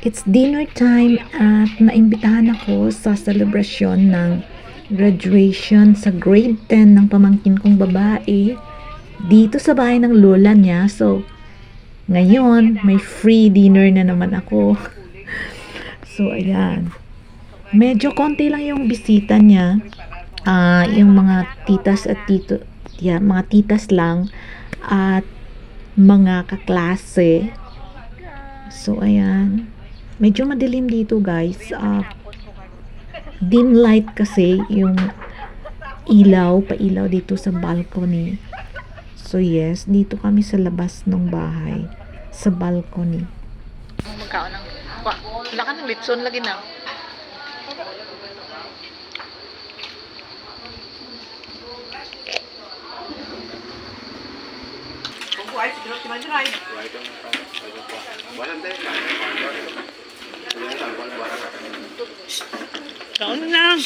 It's dinner time at naimbitahan ako sa selebrasyon ng graduation sa grade 10 ng pamangkin kong babae dito sa bahay ng lola niya. So, ngayon, may free dinner na naman ako. So, ayan. Medyo konti lang yung bisita niya. Yung mga titas at tito, mga titas lang at mga kaklase. So, ayan. Medyo madilim dito, guys. Dim light kasi yung pailaw dito sa balcony. So, yes. Dito kami sa labas ng bahay. Sa balcony. Magkaon ng... Wala ka ng litson lagi na. Kaon lang.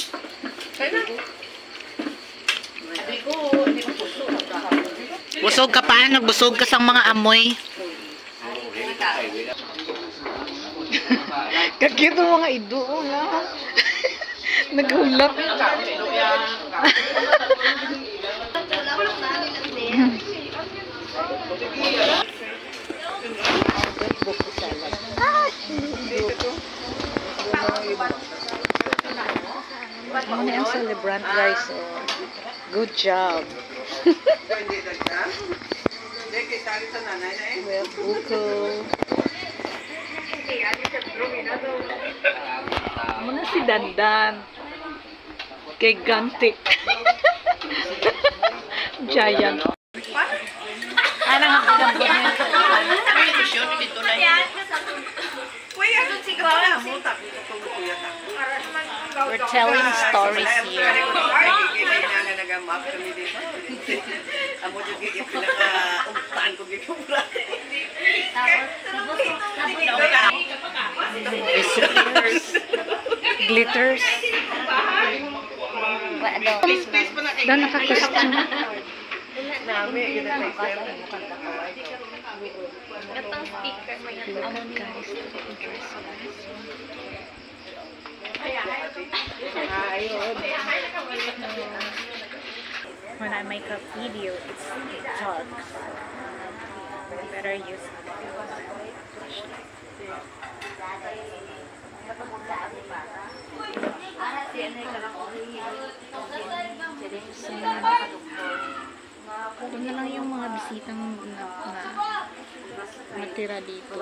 Busog ka pa, nagbusog ka sa mga amoy. Kakito mga ido na. Naghulap. Ano yung celebrant, guys? Good job. Well, buko. Muna si Dandan. Kay Gantik. Giant. Anong ang kagambot mo ito? We're telling stories here. Glitters. Dan naka-costume. When I make a video, it's talks. Better use flashlight. Ito na lang yung mga bisitang na natira dito.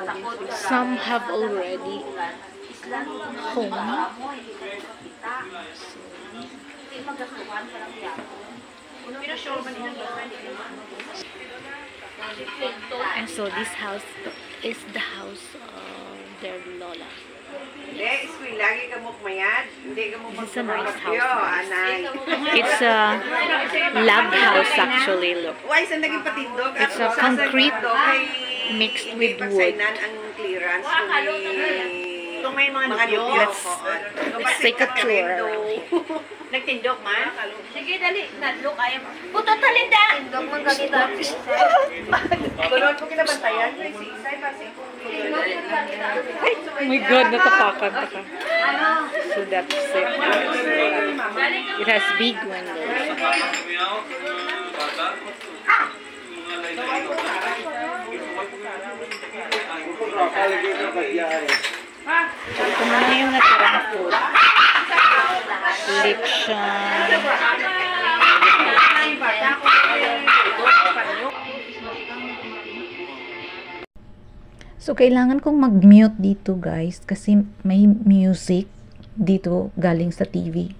Some have already home. And so this house is the house of their Lola. This is a nice house. It's a log house actually, look. It's a concrete mixed with wood. Let's take a tour around. Nagtindok man? Sige, dali. Nadlok ayaw. Puto talinda! Tindok man ganito. Tulog ko kinabantayan. Oh my God, natapakan ka. So that's it. It has big windows. So ito na yung natirang food. Lipson. So, kailangan kong mag-mute dito, guys, kasi may music dito galing sa TV.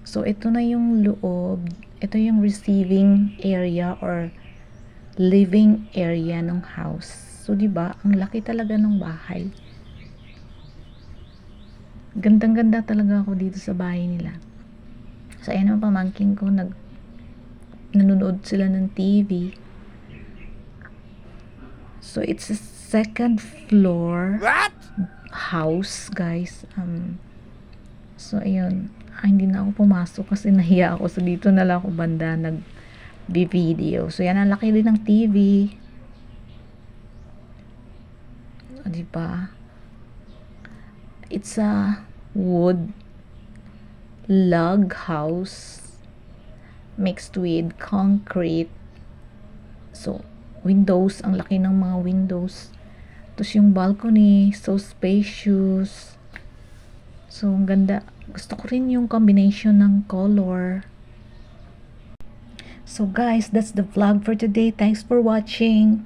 So, ito na yung loob. Ito yung receiving area or living area ng house. So, diba, ang laki talaga ng bahay. Gandang-ganda talaga ako dito sa bahay nila. So, ayan ang pamangkin ko, nanonood sila ng TV. So, it's a second floor house, guys. So, ayun. Hindi na ako pumasok kasi nahiya ako. So, dito na lang ako banda nag-video. So, yan, ang laki din ng TV. di ba? It's a wood log house mixed with concrete. So, windows, ang laki ng mga windows. Tapos yung balcony, so spacious. So, ang ganda. Gusto ko rin yung combination ng color. So guys, that's the vlog for today. Thanks for watching.